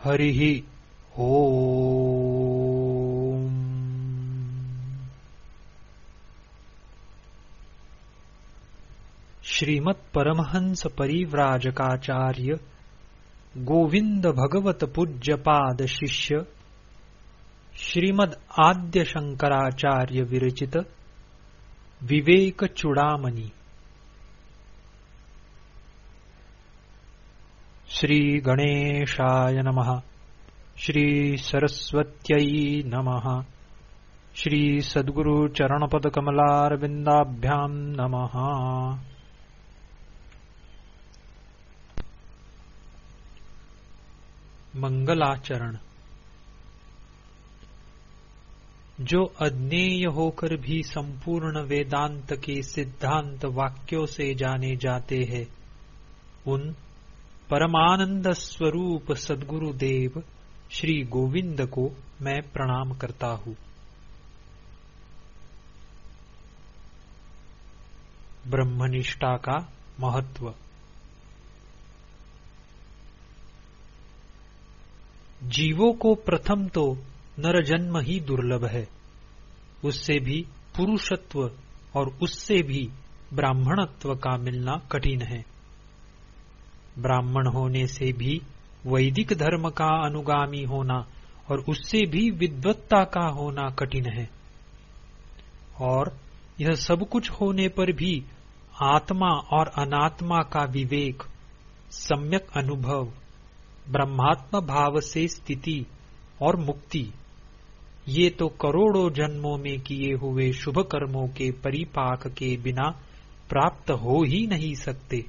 हरिः ओम्। श्रीमत् परमहंस परिव्राजकाचार्य गोविंद भगवत पूज्य पाद शिष्य श्रीमद् आद्य शंकराचार्य विरचित विवेक चूड़ामणि। श्री गणेशाय नमः। श्री सरस्वत्यै नमः। श्री सद्गुरु चरणपद कमलारविंदाभ्यां नमः। मंगलाचरण। जो अज्ञेय होकर भी संपूर्ण वेदांत के सिद्धांत वाक्यों से जाने जाते हैं, उन परमानंद स्वरूप सद्गुरुदेव श्री गोविंद को मैं प्रणाम करता हूँ। ब्रह्मनिष्ठा का महत्व। जीवों को प्रथम तो नरजन्म ही दुर्लभ है, उससे भी पुरुषत्व और उससे भी ब्राह्मणत्व का मिलना कठिन है। ब्राह्मण होने से भी वैदिक धर्म का अनुगामी होना और उससे भी विद्वत्ता का होना कठिन है। और यह सब कुछ होने पर भी आत्मा और अनात्मा का विवेक, सम्यक अनुभव, ब्रह्मात्म भाव से स्थिति और मुक्ति, ये तो करोड़ों जन्मों में किए हुए शुभ कर्मों के परिपाक के बिना प्राप्त हो ही नहीं सकते।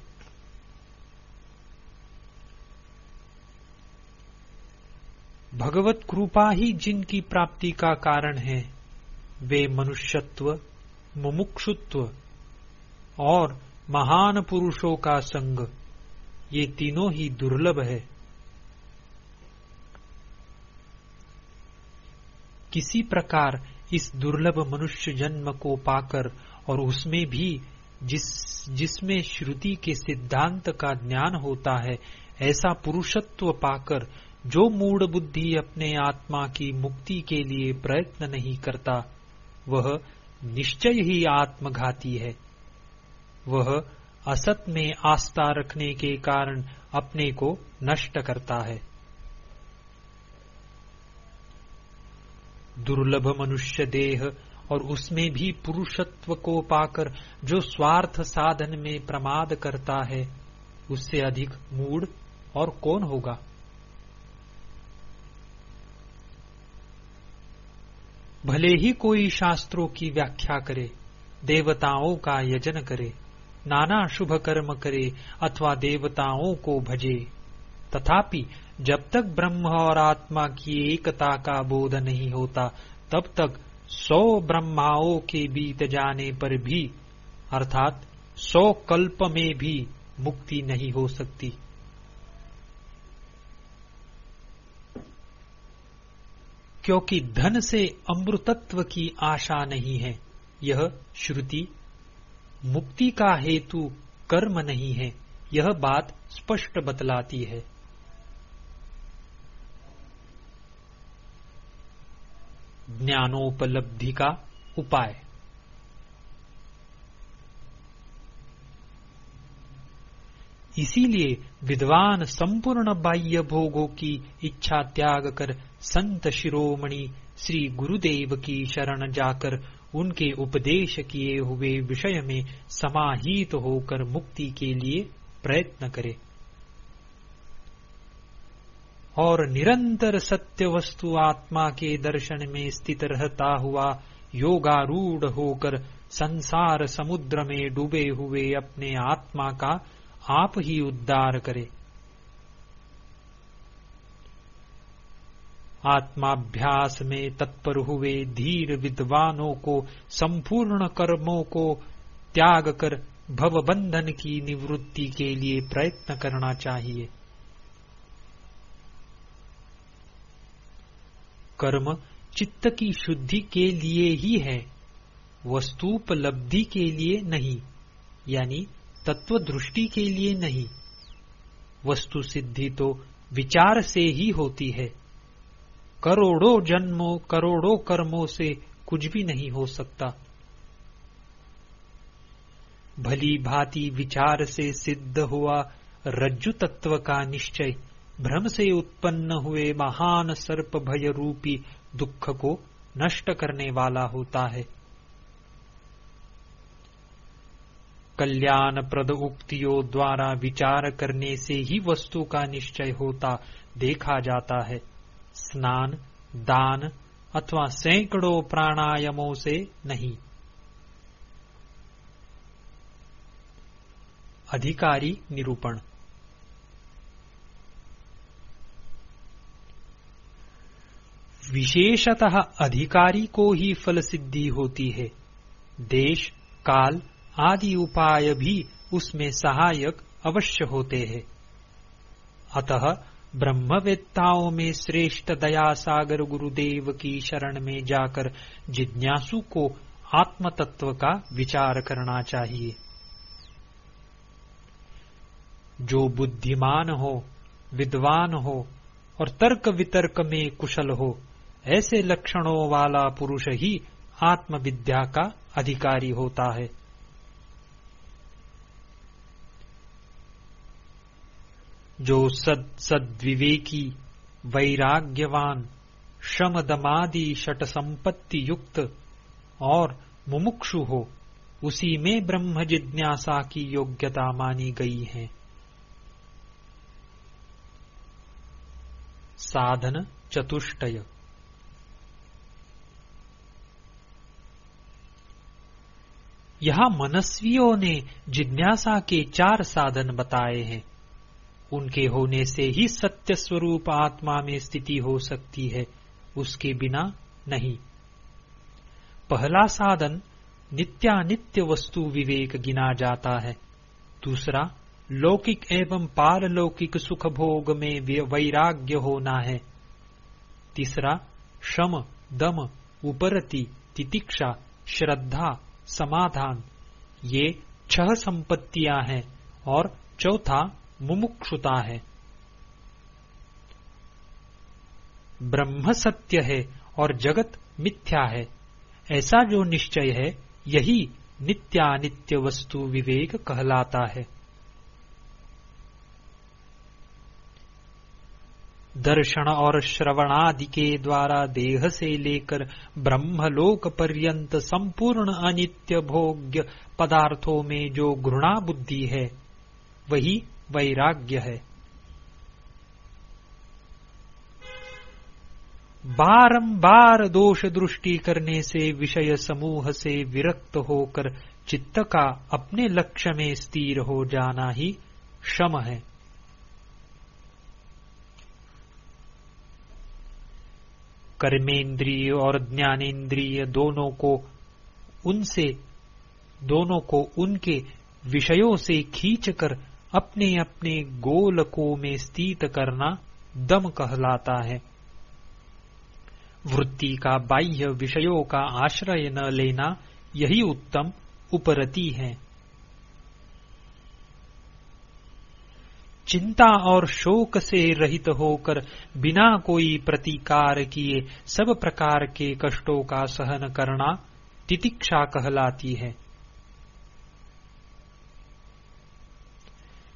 भगवत कृपा ही जिनकी प्राप्ति का कारण है, वे मनुष्यत्व, मुमुक्षुत्व और महान पुरुषों का संग, ये तीनों ही दुर्लभ है। किसी प्रकार इस दुर्लभ मनुष्य जन्म को पाकर और उसमें भी जिसमें श्रुति के सिद्धांत का ज्ञान होता है, ऐसा पुरुषत्व पाकर जो मूढ़ बुद्धि अपने आत्मा की मुक्ति के लिए प्रयत्न नहीं करता, वह निश्चय ही आत्मघाती है। वह असत में आस्था रखने के कारण अपने को नष्ट करता है। दुर्लभ मनुष्य देह और उसमें भी पुरुषत्व को पाकर जो स्वार्थ साधन में प्रमाद करता है, उससे अधिक मूढ़ और कौन होगा। भले ही कोई शास्त्रों की व्याख्या करे, देवताओं का यजन करे, नाना शुभ कर्म करे अथवा देवताओं को भजे, तथापि जब तक ब्रह्म और आत्मा की एकता का बोध नहीं होता, तब तक 100 ब्रह्माओं के बीत जाने पर भी, अर्थात 100 कल्प में भी मुक्ति नहीं हो सकती। क्योंकि धन से अमृतत्व की आशा नहीं है, यह श्रुति मुक्ति का हेतु कर्म नहीं है, यह बात स्पष्ट बतलाती है। ज्ञानोपलब्धि का उपाय। इसीलिए विद्वान संपूर्ण बाह्य भोगों की इच्छा त्याग कर संत शिरोमणि श्री गुरुदेव की शरण जाकर उनके उपदेश किए हुए विषय में समाहित होकर मुक्ति के लिए प्रयत्न करे और निरंतर सत्य वस्तु आत्मा के दर्शन में स्थित रहता हुआ योगारूढ़ होकर संसार समुद्र में डूबे हुए अपने आत्मा का आप ही उद्धार करे। आत्माभ्यास में तत्पर हुए धीर विद्वानों को संपूर्ण कर्मों को त्याग कर भवबंधन की निवृत्ति के लिए प्रयत्न करना चाहिए। कर्म चित्त की शुद्धि के लिए ही है, वस्तुपलब्धि के लिए नहीं, यानी तत्व दृष्टि के लिए नहीं। वस्तु सिद्धि तो विचार से ही होती है। करोड़ों जन्मों करोड़ों कर्मों से कुछ भी नहीं हो सकता। भली भांति विचार से सिद्ध हुआ रज्जु तत्व का निश्चय भ्रम से उत्पन्न हुए महान सर्प भय रूपी दुख को नष्ट करने वाला होता है। कल्याणप्रद उक्तियों द्वारा विचार करने से ही वस्तु का निश्चय होता देखा जाता है। स्नान, दान अथवा सैकड़ों प्राणायामों से नहीं। अधिकारी निरूपण। विशेषतः अधिकारी को ही फल सिद्धि होती है। देश, काल आदि उपाय भी उसमें सहायक अवश्य होते हैं। अतः ब्रह्मवेत्ताओं में श्रेष्ठ दया सागर गुरुदेव की शरण में जाकर जिज्ञासु को आत्म तत्व का विचार करना चाहिए। जो बुद्धिमान हो, विद्वान हो और तर्क वितर्क में कुशल हो, ऐसे लक्षणों वाला पुरुष ही आत्मविद्या का अधिकारी होता है। जो सद्विवेकी, वैराग्यवान, शम दमादि षट संपत्ति युक्त और मुमुक्षु हो, उसी में ब्रह्म जिज्ञासा की योग्यता मानी गई है। साधन चतुष्टय। यहां मनस्वियों ने जिज्ञासा के 4 साधन बताए हैं। उनके होने से ही सत्य स्वरूप आत्मा में स्थिति हो सकती है, उसके बिना नहीं। पहला साधन नित्यानित्य वस्तु विवेक गिना जाता है। दूसरा लौकिक एवं पारलौकिक सुख भोग में वैराग्य होना है। तीसरा शम, दम, उपरति, तितिक्षा, श्रद्धा, समाधान, ये 6 संपत्तियां हैं। और चौथा मुमुक्षुता है। ब्रह्म सत्य है और जगत मिथ्या है, ऐसा जो निश्चय है यही नित्यानित्य वस्तु विवेक कहलाता है। दर्शन और श्रवणादि के द्वारा देह से लेकर ब्रह्मलोक पर्यंत संपूर्ण अनित्य भोग्य पदार्थों में जो घृणा बुद्धि है वही वैराग्य है। बारंबार दोष दृष्टि करने से विषय समूह से विरक्त होकर चित्त का अपने लक्ष्य में स्थिर हो जाना ही शम है। कर्मेंद्रिय और ज्ञानेंद्रिय दोनों को उनके विषयों से खींचकर अपने अपने गोलकों में स्थित करना दम कहलाता है। वृत्ति का बाह्य विषयों का आश्रय न लेना यही उत्तम उपरति है। चिंता और शोक से रहित होकर बिना कोई प्रतिकार किए सब प्रकार के कष्टों का सहन करना तितिक्षा कहलाती है।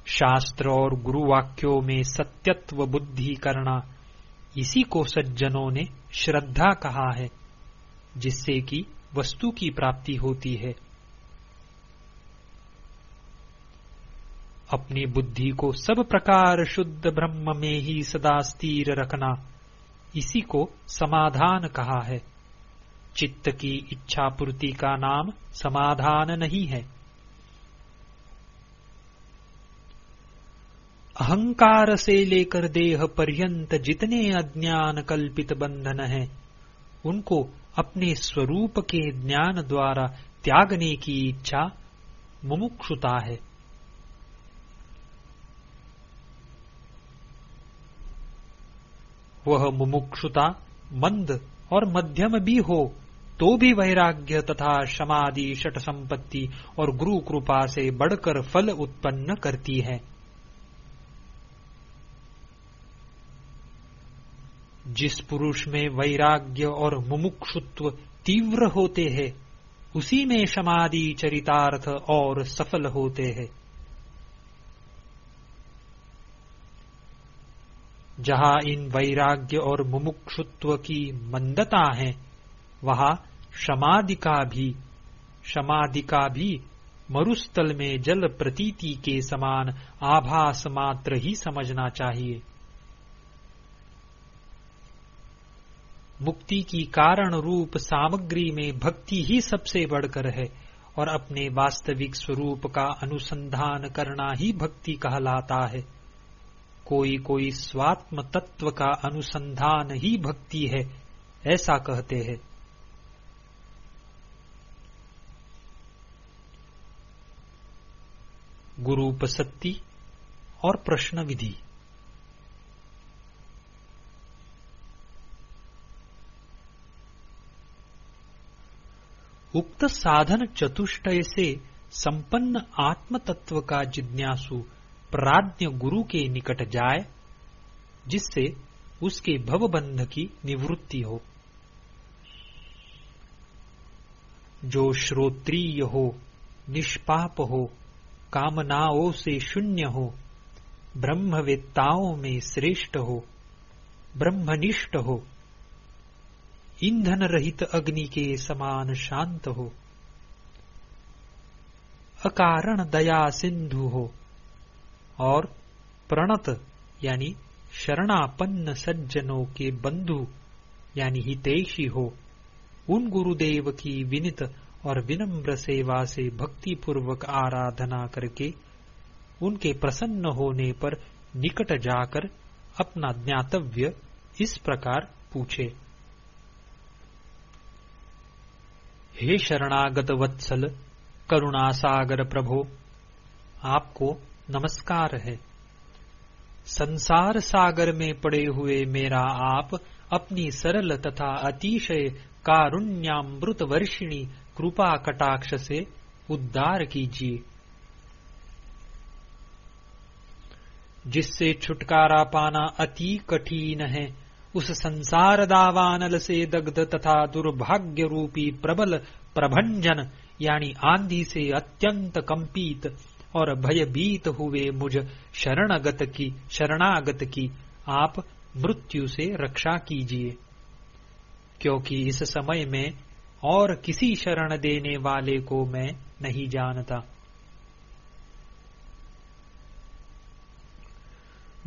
शास्त्र और गुरुवाक्यों में सत्यत्व बुद्धि करना, इसी को सज्जनों ने श्रद्धा कहा है, जिससे कि वस्तु की प्राप्ति होती है। अपनी बुद्धि को सब प्रकार शुद्ध ब्रह्म में ही सदा स्थिर रखना, इसी को समाधान कहा है। चित्त की इच्छा पूर्ति का नाम समाधान नहीं है। अहंकार से लेकर देह पर्यंत जितने अज्ञान कल्पित बंधन हैं, उनको अपने स्वरूप के ज्ञान द्वारा त्यागने की इच्छा मुमुक्षुता है। वह मुमुक्षुता मंद और मध्यम भी हो तो भी वैराग्य तथा समाधि षट संपत्ति और गुरु कृपा से बढ़कर फल उत्पन्न करती है। जिस पुरुष में वैराग्य और मुमुक्षुत्व तीव्र होते हैं, उसी में समाधि चरितार्थ और सफल होते हैं। जहां इन वैराग्य और मुमुक्षुत्व की मंदता है, वहां समाधि का भी मरुस्थल में जल प्रतीति के समान आभास मात्र ही समझना चाहिए। मुक्ति की कारण रूप सामग्री में भक्ति ही सबसे बढ़कर है और अपने वास्तविक स्वरूप का अनुसंधान करना ही भक्ति कहलाता है। कोई स्वात्म तत्व का अनुसंधान ही भक्ति है, ऐसा कहते हैं। गुरूपसत्ति और प्रश्न विधि। उक्त साधन चतुष्टय से संपन्न आत्म तत्व का जिज्ञासु प्राज्ञ गुरु के निकट जाए, जिससे उसके भवबंध की निवृत्ति हो। जो श्रोत्रिय हो, निष्पाप हो, कामनाओं से शून्य हो, ब्रह्मवेत्ताओं में श्रेष्ठ हो, ब्रह्मनिष्ठ हो, ईंधन रहित अग्नि के समान शांत हो, अकारण दया सिंधु हो और प्रणत यानी शरणापन्न सज्जनों के बंधु यानी हितैषी हो, उन गुरुदेव की विनित और विनम्र सेवा से भक्ति पूर्वक आराधना करके उनके प्रसन्न होने पर निकट जाकर अपना ज्ञातव्य इस प्रकार पूछे। हे शरणागत वत्सल करुणासागर प्रभो, आपको नमस्कार है। संसार सागर में पड़े हुए मेरा आप अपनी सरल तथा अतिशय कारुण्यामृत वर्षिणी कृपा कटाक्ष से उद्धार कीजिए, जिससे छुटकारा पाना अति कठिन है। उस संसार दावानल से दग्ध तथा दुर्भाग्य रूपी प्रबल प्रभंजन यानी आंधी से अत्यंत कंपित और भयभीत हुए मुझ शरणागत की आप मृत्यु से रक्षा कीजिए, क्योंकि इस समय में और किसी शरण देने वाले को मैं नहीं जानता।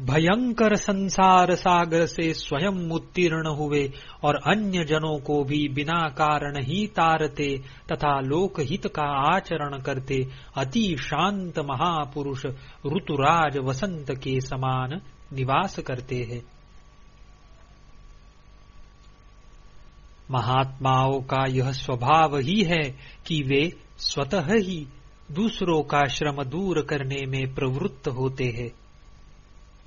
भयंकर संसार सागर से स्वयं उत्तीर्ण हुए और अन्य जनों को भी बिना कारण ही तारते तथा लोकहित का आचरण करते अति शांत महापुरुष ऋतुराज वसंत के समान निवास करते हैं। महात्माओं का यह स्वभाव ही है कि वे स्वतः ही दूसरों का श्रम दूर करने में प्रवृत्त होते हैं।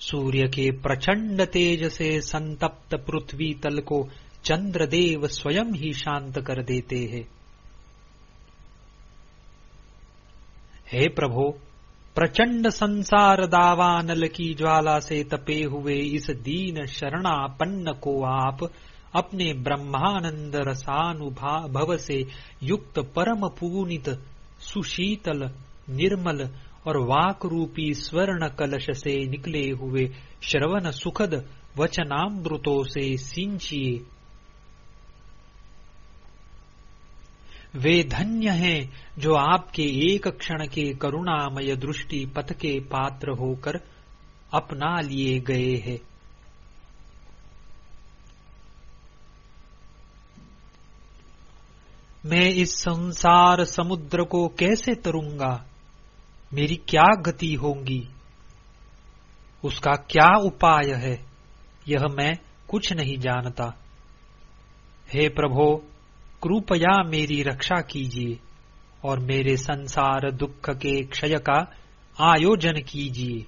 सूर्य के प्रचंड तेज से संतप्त पृथ्वी तल को चंद्रदेव स्वयं ही शांत कर देते हैं। हे प्रभो, प्रचंड संसार दावानल की ज्वाला से तपे हुए इस दीन शरणापन्न को आप अपने ब्रह्मानंद रसानुभव से युक्त परम पूनित सुशीतल निर्मल और वाक रूपी स्वर्ण कलश से निकले हुए श्रवण सुखद वचनामृतों से सिंचिए। वे धन्य हैं जो आपके एक क्षण के करुणामय दृष्टि पथ के पात्र होकर अपना लिए गए हैं। मैं इस संसार समुद्र को कैसे तरूंगा? मेरी क्या गति होगी? उसका क्या उपाय है? यह मैं कुछ नहीं जानता। हे प्रभो, कृपया मेरी रक्षा कीजिए और मेरे संसार दुख के क्षय का आयोजन कीजिए।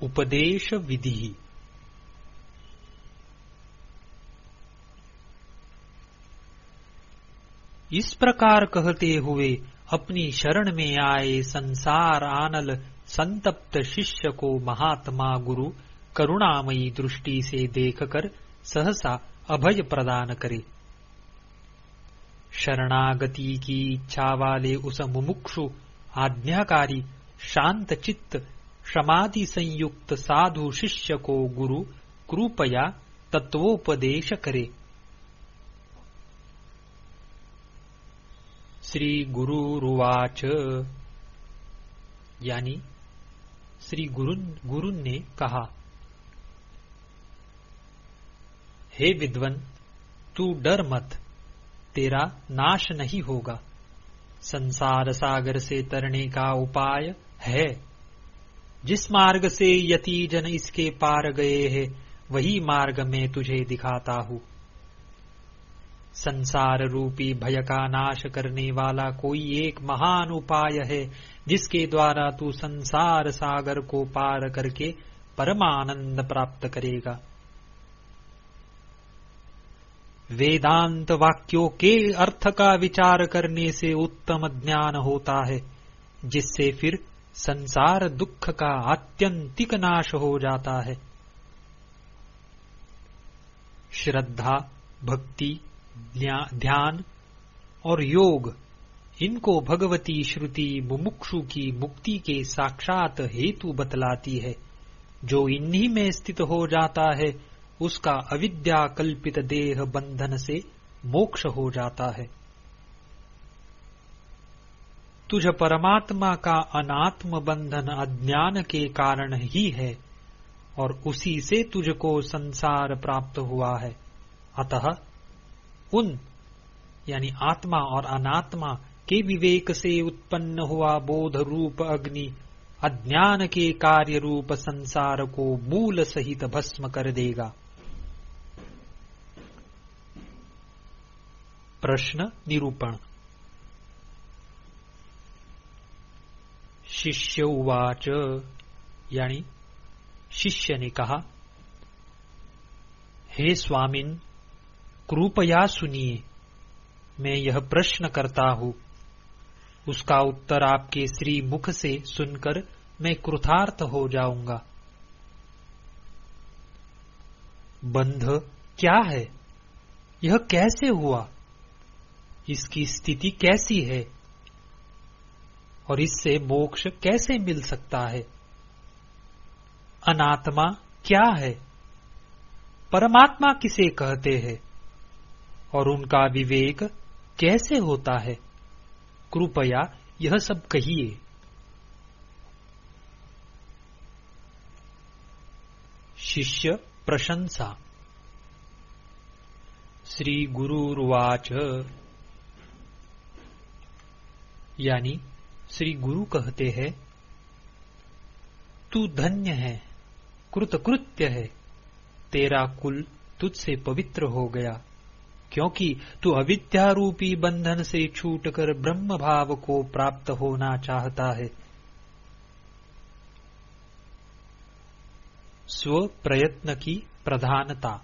उपदेश विधि। इस प्रकार कहते हुए अपनी शरण में आए संसार आनल संतप्त शिष्य को महात्मा गुरु करुणामयी दृष्टि से देखकर सहसा अभय प्रदान करे। शरणागति की इच्छा वाले उस मुमुक्षु आज्ञाकारी शांत चित्त समाधि संयुक्त साधु शिष्य को गुरु कृपया तत्वोपदेश करे। श्री गुरुरुवाच, यानी श्री गुरु ने कहा, हे विद्वन, तू डर मत, तेरा नाश नहीं होगा। संसार सागर से तरने का उपाय है। जिस मार्ग से यति जन इसके पार गए हैं, वही मार्ग मैं तुझे दिखाता हूँ। संसार रूपी भय का नाश करने वाला कोई एक महान उपाय है, जिसके द्वारा तू संसार सागर को पार करके परमानंद प्राप्त करेगा। वेदांत वाक्यों के अर्थ का विचार करने से उत्तम ज्ञान होता है, जिससे फिर संसार दुख का आत्यंतिक नाश हो जाता है। श्रद्धा, भक्ति, ध्यान और योग, इनको भगवती श्रुति मुमुक्षु की मुक्ति के साक्षात हेतु बतलाती है। जो इन्हीं में स्थित हो जाता है, उसका अविद्या कल्पित देह बंधन से मोक्ष हो जाता है। तुझ परमात्मा का अनात्म बंधन अज्ञान के कारण ही है, और उसी से तुझको संसार प्राप्त हुआ है। अतः उन यानी आत्मा और अनात्मा के विवेक से उत्पन्न हुआ बोध रूप अग्नि अज्ञान के कार्य रूप संसार को मूल सहित भस्म कर देगा। प्रश्न निरूपण। शिष्य उवाच, यानी शिष्य ने कहा, हे स्वामिन, कृपया सुनिए, मैं यह प्रश्न करता हूं। उसका उत्तर आपके श्री मुख से सुनकर मैं कृतार्थ हो जाऊंगा। बंध क्या है? यह कैसे हुआ? इसकी स्थिति कैसी है? और इससे मोक्ष कैसे मिल सकता है? अनात्मा क्या है? परमात्मा किसे कहते हैं? और उनका विवेक कैसे होता है? कृपया यह सब कहिए। शिष्य प्रशंसा। श्री गुरुरुवाच, यानी श्री गुरु कहते हैं, तू धन्य है, कृतकृत्य है, तेरा कुल तुझसे पवित्र हो गया, क्योंकि तू अविद्या रूपी बंधन से छूटकर ब्रह्म भाव को प्राप्त होना चाहता है। स्व प्रयत्न की प्रधानता।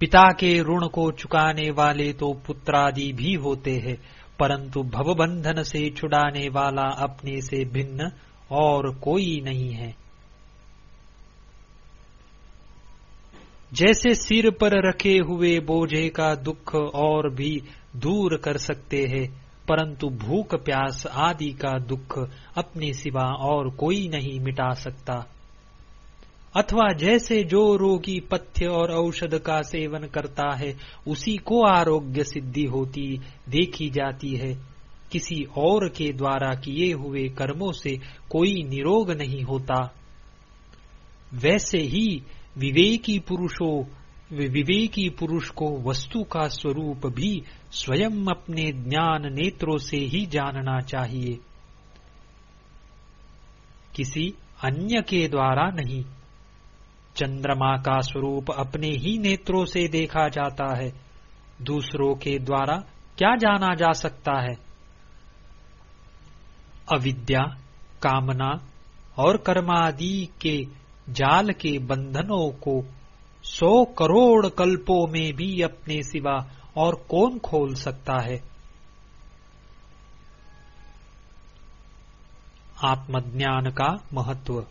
पिता के ऋण को चुकाने वाले तो पुत्रादि भी होते हैं, परंतु भवबंधन से छुड़ाने वाला अपने से भिन्न और कोई नहीं है। जैसे सिर पर रखे हुए बोझे का दुख और भी दूर कर सकते हैं, परंतु भूख प्यास आदि का दुख अपने सिवा और कोई नहीं मिटा सकता। अथवा जैसे जो रोगी पथ्य और औषध का सेवन करता है, उसी को आरोग्य सिद्धि होती देखी जाती है। किसी और के द्वारा किए हुए कर्मों से कोई निरोग नहीं होता। वैसे ही विवेकी पुरुष को वस्तु का स्वरूप भी स्वयं अपने ज्ञान नेत्रों से ही जानना चाहिए, किसी अन्य के द्वारा नहीं। चंद्रमा का स्वरूप अपने ही नेत्रों से देखा जाता है, दूसरों के द्वारा क्या जाना जा सकता है? अविद्या, कामना और कर्मादि के जाल के बंधनों को 100 करोड़ कल्पों में भी अपने सिवा और कौन खोल सकता है। आत्मज्ञान का महत्व।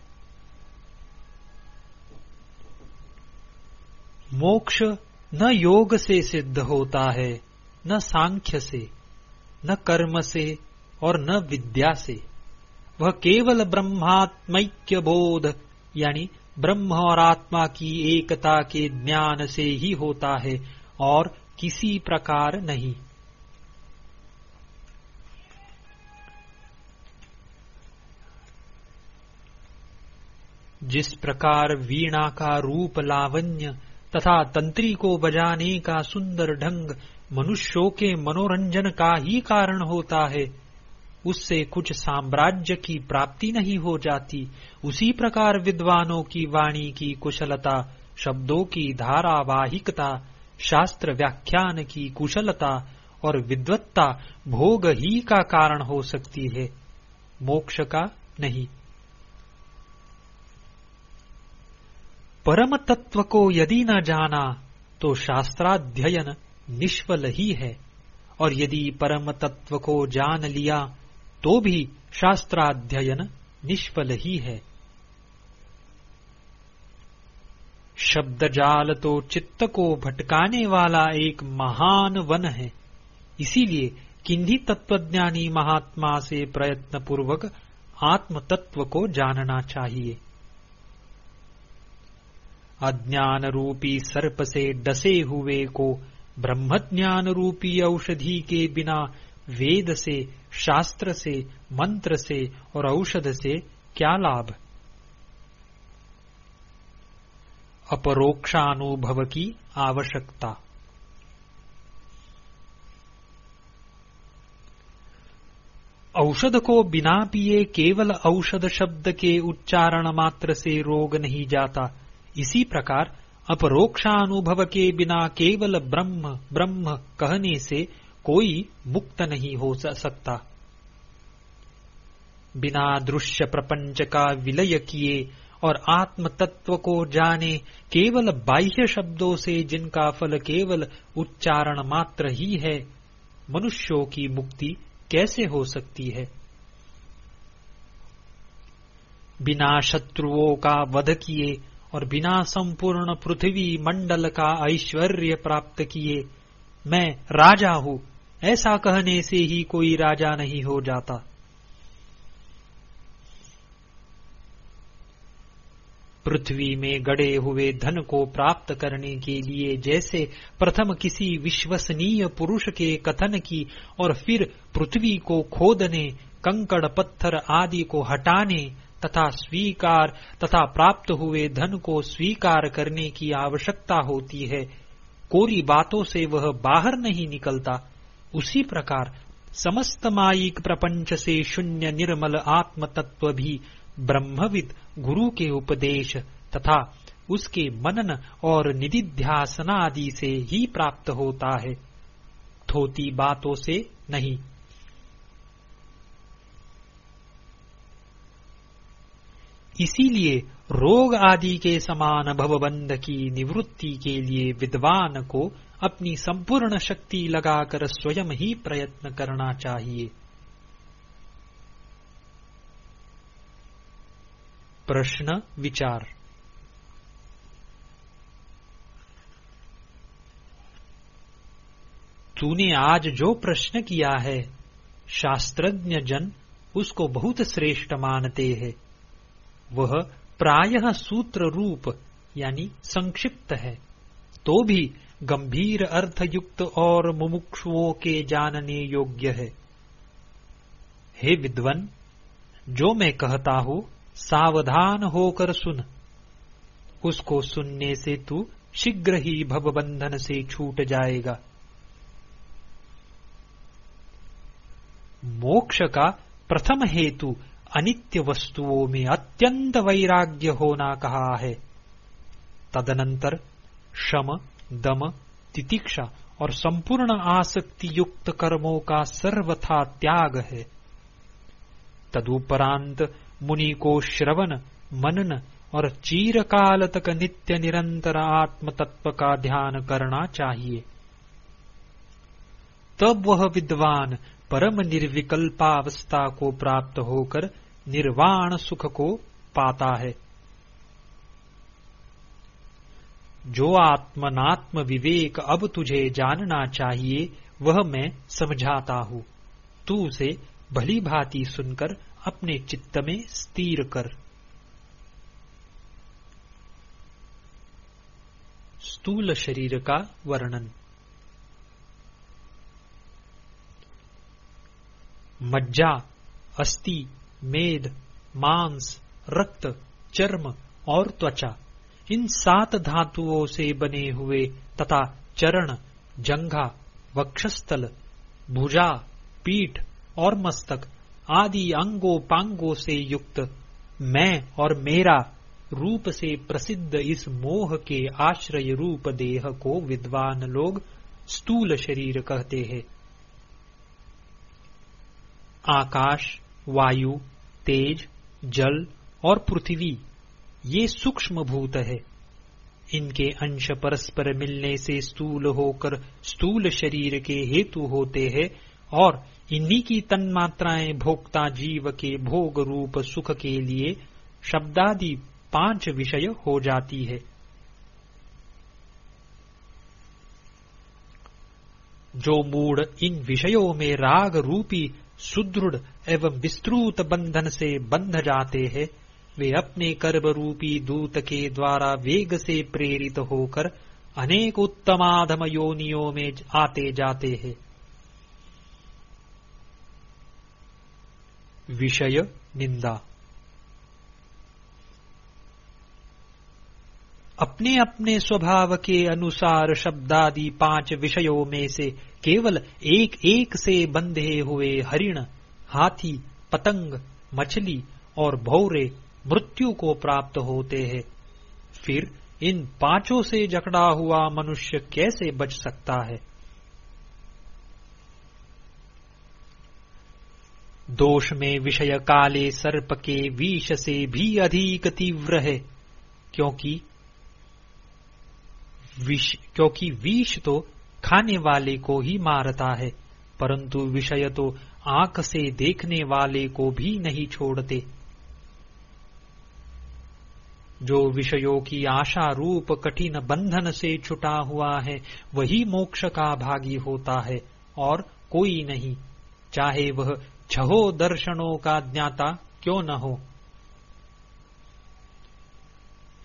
मोक्ष न योग से सिद्ध होता है, न सांख्य से, न कर्म से और न विद्या से। वह केवल ब्रह्मात्मैक्य बोध यानी ब्रह्म और आत्मा की एकता के ज्ञान से ही होता है और किसी प्रकार नहीं। जिस प्रकार वीणा का रूप लावण्य तथा तंत्री को बजाने का सुंदर ढंग मनुष्यों के मनोरंजन का ही कारण होता है, उससे कुछ साम्राज्य की प्राप्ति नहीं हो जाती, उसी प्रकार विद्वानों की वाणी की कुशलता, शब्दों की धारावाहिकता, शास्त्र व्याख्यान की कुशलता और विद्वत्ता भोग ही का कारण हो सकती है, मोक्ष का नहीं। परम तत्व को यदि न जाना तो शास्त्राध्ययन निष्फल ही है, और यदि परम तत्व को जान लिया तो भी शास्त्राध्ययन निष्फल ही है। शब्द जाल तो चित्त को भटकाने वाला एक महान वन है, इसीलिए किन्हीं तत्वज्ञानी महात्मा से प्रयत्न पूर्वक आत्म तत्व को जानना चाहिए। अज्ञान रूपी सर्प से डसे हुए को ब्रह्मज्ञान रूपी औषधि के बिना वेद से, शास्त्र से, मंत्र से और औषध से क्या लाभ। अपरोक्षानुभव की आवश्यकता। औषध को बिना पिए केवल औषध शब्द के उच्चारण मात्र से रोग नहीं जाता, इसी प्रकार अपरोक्षानुभव के बिना केवल ब्रह्म ब्रह्म कहने से कोई मुक्त नहीं हो सकता। बिना दृश्य प्रपंच का विलय किए और आत्म तत्व को जाने केवल बाह्य शब्दों से जिनका फल केवल उच्चारण मात्र ही है, मनुष्यों की मुक्ति कैसे हो सकती है। बिना शत्रुओं का वध किए और बिना संपूर्ण पृथ्वी मंडल का ऐश्वर्य प्राप्त किए मैं राजा हूं, ऐसा कहने से ही कोई राजा नहीं हो जाता। पृथ्वी में गड़े हुए धन को प्राप्त करने के लिए जैसे प्रथम किसी विश्वसनीय पुरुष के कथन की और फिर पृथ्वी को खोदने, कंकड़ पत्थर आदि को हटाने तथा स्वीकार तथा प्राप्त हुए धन को स्वीकार करने की आवश्यकता होती है, कोरी बातों से वह बाहर नहीं निकलता, उसी प्रकार समस्त मायिक प्रपंच से शून्य निर्मल आत्म तत्व भी ब्रह्मविद गुरु के उपदेश तथा उसके मनन और निधिध्यासन आदि से ही प्राप्त होता है, थोती बातों से नहीं। इसीलिए रोग आदि के समान भवबंध की निवृत्ति के लिए विद्वान को अपनी संपूर्ण शक्ति लगाकर स्वयं ही प्रयत्न करना चाहिए। प्रश्न विचार। तूने आज जो प्रश्न किया है, शास्त्रज्ञ जन उसको बहुत श्रेष्ठ मानते हैं। वह प्रायः सूत्र रूप यानी संक्षिप्त है, तो भी गंभीर अर्थयुक्त और मुमुक्षुओं के जानने योग्य है। हे विद्वन, जो मैं कहता हूं सावधान होकर सुन, उसको सुनने से तू शीघ्र ही भवबंधन से छूट जाएगा। मोक्ष का प्रथम हेतु अनित्य वस्तुओं में अत्यंत वैराग्य होना कहा है। तदनंतर शम, दम, तितिक्षा और संपूर्ण आसक्ति युक्त कर्मों का सर्वथा त्याग है। तदुपरांत मुनि को श्रवण, मनन और चिरकाल तक नित्य निरंतर आत्म तत्व का ध्यान करना चाहिए। तब वह विद्वान परम निर्विकल्पावस्था को प्राप्त होकर निर्वाण सुख को पाता है। जो आत्मनात्म विवेक अब तुझे जानना चाहिए वह मैं समझाता हूं, तू उसे भली भांति सुनकर अपने चित्त में स्थिर कर। स्थूल शरीर का वर्णन। मज्जा, अस्थि, मेद, मांस, रक्त, चर्म और त्वचा, इन 7 धातुओं से बने हुए तथा चरण, जंघा, वक्षस्थल, भुजा, पीठ और मस्तक आदि अंगों पांगों से युक्त मैं और मेरा रूप से प्रसिद्ध इस मोह के आश्रय रूप देह को विद्वान लोग स्थूल शरीर कहते हैं। आकाश, वायु, तेज, जल और पृथ्वी ये सूक्ष्म भूत है। इनके अंश परस्पर मिलने से स्थूल होकर स्थूल शरीर के हेतु होते हैं और इन्हीं की तन्मात्राएं भोक्ता जीव के भोग रूप सुख के लिए शब्दादि 5 विषय हो जाती है। जो मूढ़ इन विषयों में राग रूपी सुदृढ़ एवं विस्तृत बंधन से बंध जाते हैं, वे अपने कर्म रूपी दूत के द्वारा वेग से प्रेरित होकर अनेक उत्तमाधम योनियों में आते जाते हैं। विषय निंदा। अपने अपने स्वभाव के अनुसार शब्दादि 5 विषयों में से केवल एक एक से बंधे हुए हरिण, हाथी, पतंग, मछली और भौरे मृत्यु को प्राप्त होते हैं। फिर इन 5 से जकड़ा हुआ मनुष्य कैसे बच सकता है? दोष में विषय काले सर्प के विष से भी अधिक तीव्र है, क्योंकि विष तो खाने वाले को ही मारता है, परंतु विषय तो आंख से देखने वाले को भी नहीं छोड़ते। जो विषयों की आशा रूप कठिन बंधन से छुटा हुआ है वही मोक्ष का भागी होता है और कोई नहीं, चाहे वह 6 दर्शनों का ज्ञाता क्यों न हो।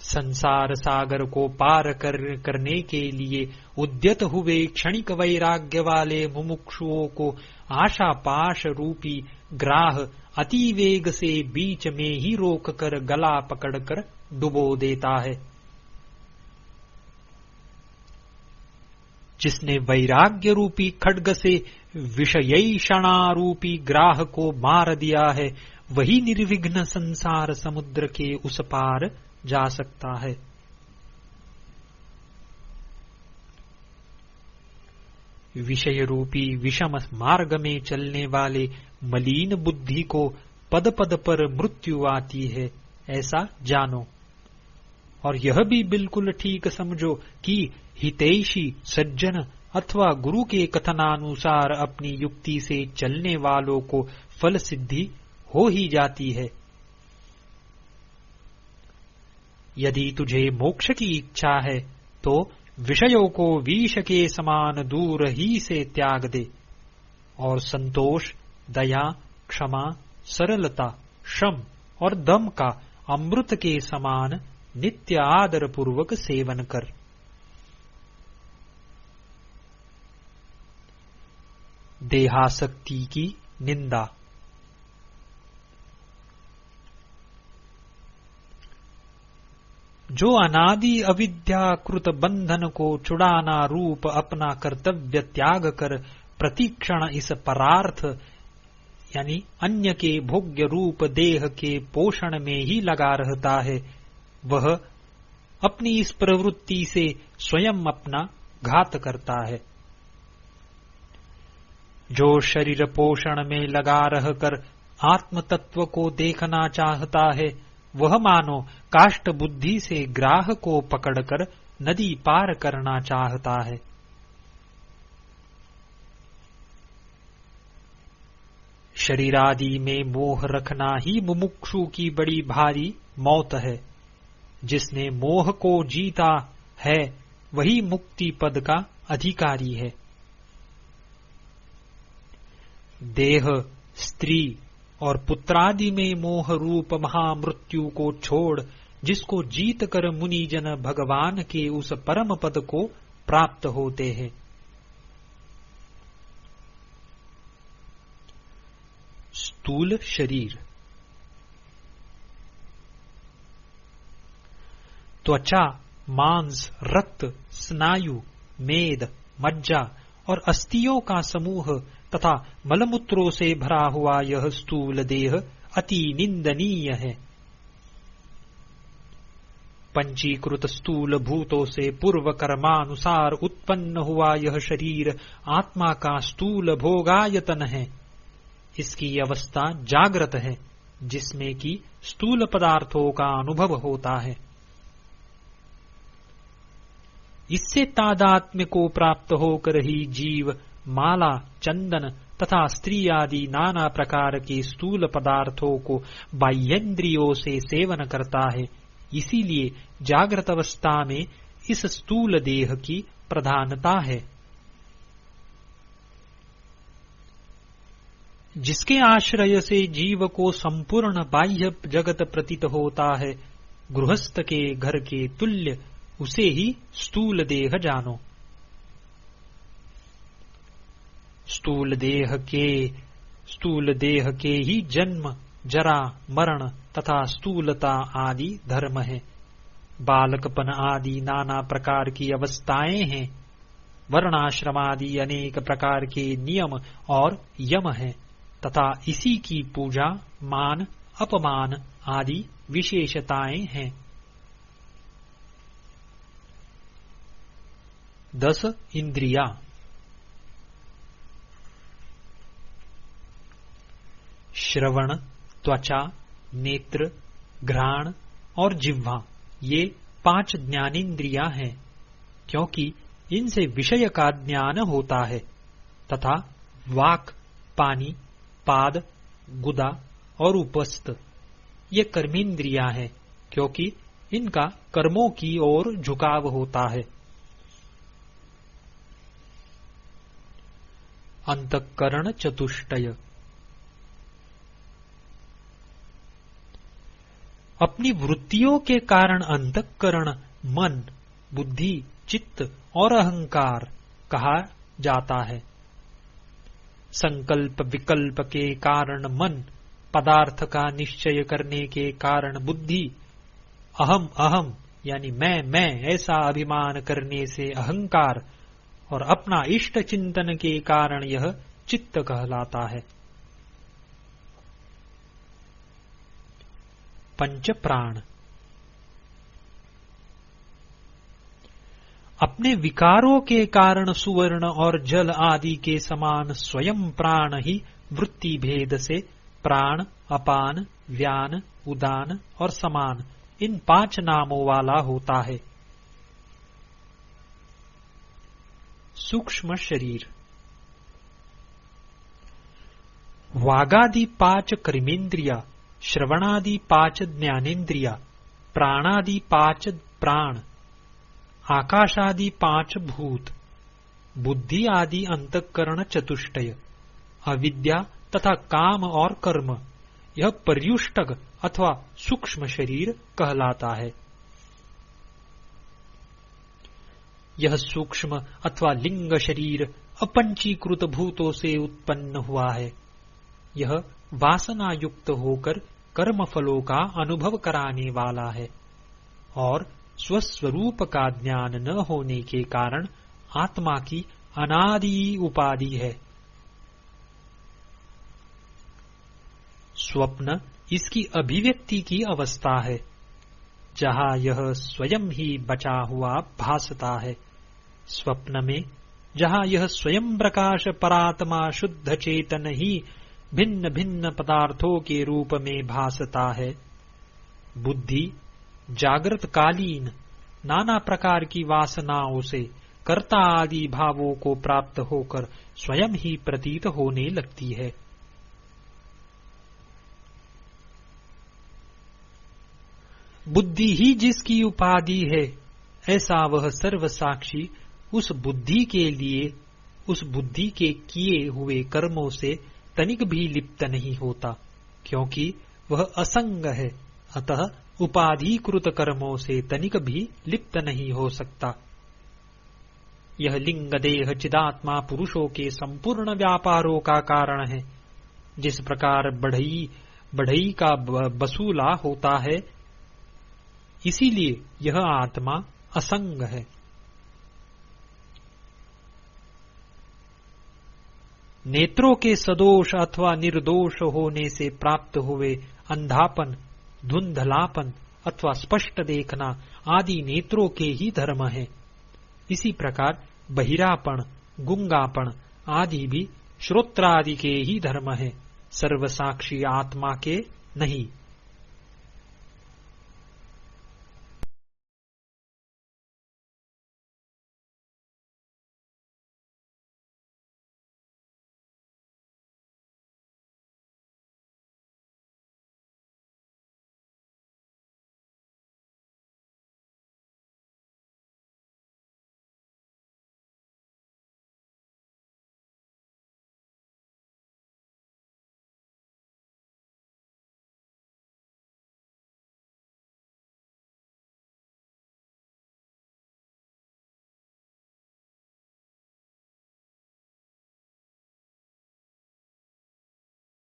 संसार सागर को पार करने के लिए उद्यत हुए क्षणिक वैराग्य वाले मुमुक्षुओं को आशा पाश रूपी ग्राह अति वेग से बीच में ही रोककर गला पकड़कर डुबो देता है। जिसने वैराग्य रूपी खड्ग से विषयैषणा रूपी ग्राह को मार दिया है वही निर्विघ्न संसार समुद्र के उस पार जा सकता है। विषय रूपी विषम मार्ग में चलने वाले मलिन बुद्धि को पद पद पर मृत्यु आती है, ऐसा जानो। और यह भी बिल्कुल ठीक समझो कि हितैषी सज्जन अथवा गुरु के कथनानुसार अपनी युक्ति से चलने वालों को फल सिद्धि हो ही जाती है। यदि तुझे मोक्ष की इच्छा है तो विषयों को विष के समान दूर ही से त्याग दे और संतोष, दया, क्षमा, सरलता, शम और दम का अमृत के समान नित्य आदर पूर्वक सेवन कर। देहासक्ति की निंदा। जो अनादि अविद्याकृत बंधन को छुड़ाना रूप अपना कर्तव्य त्याग कर प्रतिक्षण इस परार्थ यानी अन्य के भोग्य रूप देह के पोषण में ही लगा रहता है, वह अपनी इस प्रवृत्ति से स्वयं अपना घात करता है। जो शरीर पोषण में लगा रहकर आत्म तत्व को देखना चाहता है वह मानो काष्ठ बुद्धि से ग्राह को पकड़कर नदी पार करना चाहता है। शरीरादि में मोह रखना ही मुमुक्षु की बड़ी भारी मौत है। जिसने मोह को जीता है वही मुक्ति पद का अधिकारी है। देह, स्त्री और पुत्रादि में मोह रूप महामृत्यु को छोड़ जिसको जीत कर मुनिजन भगवान के उस परम पद को प्राप्त होते हैं। स्थूल शरीर। त्वचा, मांस, रक्त, स्नायु, मेद, मज्जा और अस्थियों का समूह तथा मलमूत्रों से भरा हुआ यह स्थूल देह अति निंदनीय है। पंचीकृत स्थूल भूतों से पूर्व कर्मानुसार उत्पन्न हुआ यह शरीर आत्मा का स्थूल भोगायतन है। इसकी अवस्था जागृत है, जिसमें कि स्थूल पदार्थों का अनुभव होता है। इससे तादात्म्य को प्राप्त होकर ही जीव माला, चंदन तथा स्त्री आदि नाना प्रकार के स्थूल पदार्थों को बाह्येंद्रियों से सेवन करता है। इसीलिए जागृत अवस्था में इस स्थूल देह की प्रधानता है। जिसके आश्रय से जीव को संपूर्ण बाह्य जगत प्रतीत होता है, गृहस्थ के घर के तुल्य उसे ही स्थूल देह जानो। स्थूल देह के ही जन्म, जरा, मरण तथा स्थूलता आदि धर्म है। बालकपन आदि नाना प्रकार की अवस्थाएं हैं। वर्णाश्रम आदि अनेक प्रकार के नियम और यम हैं तथा इसी की पूजा, मान, अपमान आदि विशेषताएं हैं। 10 इंद्रिया। श्रवण, त्वचा, नेत्र, घ्राण और जिह्वा ये 5 ज्ञानेन्द्रियां हैं, क्योंकि इनसे विषय का ज्ञान होता है। तथा वाक, पानी, पाद, गुदा और उपस्थ ये कर्मेंद्रियां हैं, क्योंकि इनका कर्मों की ओर झुकाव होता है। अंतःकरण चतुष्टय। अपनी वृत्तियों के कारण अंतःकरण मन, बुद्धि, चित्त और अहंकार कहा जाता है। संकल्प विकल्प के कारण मन, पदार्थ का निश्चय करने के कारण बुद्धि, अहम अहम यानी मैं ऐसा अभिमान करने से अहंकार और अपना इष्ट चिंतन के कारण यह चित्त कहलाता है। पंच प्राण। अपने विकारों के कारण सुवर्ण और जल आदि के समान स्वयं प्राण ही वृत्ति भेद से प्राण, अपान, व्यान, उदान और समान इन 5 नामों वाला होता है। सूक्ष्म शरीर। वागादि 5 कर्मेंद्रिया, श्रवणादि 5 ज्ञानेन्द्रिया, प्राणादि 5 प्राण, आकाशादि 5 भूत, बुद्धि आदि अंतःकरण चतुष्टय, अविद्या तथा काम और कर्म यह पर्युष्टक अथवा सूक्ष्म शरीर कहलाता है। यह सूक्ष्म अथवा लिंग शरीर अपंचीकृत भूतों से उत्पन्न हुआ है। यह वासना युक्त होकर कर्म फलों का अनुभव कराने वाला है और स्वस्वरूप का ज्ञान न होने के कारण आत्मा की अनादि उपाधि है। स्वप्न इसकी अभिव्यक्ति की अवस्था है, जहां यह स्वयं ही बचा हुआ भासता है। स्वप्न में जहां यह स्वयं प्रकाश परात्मा शुद्ध चेतन ही भिन्न भिन्न पदार्थों के रूप में भासता है, बुद्धि जागृत कालीन नाना प्रकार की वासनाओं से कर्ता आदि भावों को प्राप्त होकर स्वयं ही प्रतीत होने लगती है। बुद्धि ही जिसकी उपाधि है, ऐसा वह सर्वसाक्षी उस बुद्धि के लिए, उस बुद्धि के किए हुए कर्मों से तनिक भी लिप्त नहीं होता, क्योंकि वह असंग है। अतः उपाधिकृत कर्मों से तनिक भी लिप्त नहीं हो सकता। यह लिंग देह चिदात्मा पुरुषों के संपूर्ण व्यापारों का कारण है। जिस प्रकार बढ़ई का बसूला होता है, इसीलिए यह आत्मा असंग है। नेत्रों के सदोष अथवा निर्दोष होने से प्राप्त हुए अंधापन, धुंधलापन अथवा स्पष्ट देखना आदि नेत्रों के ही धर्म है। इसी प्रकार बहिरापन, गुंगापन आदि भी श्रोत्रादि के ही धर्म है, सर्वसाक्षी आत्मा के नहीं।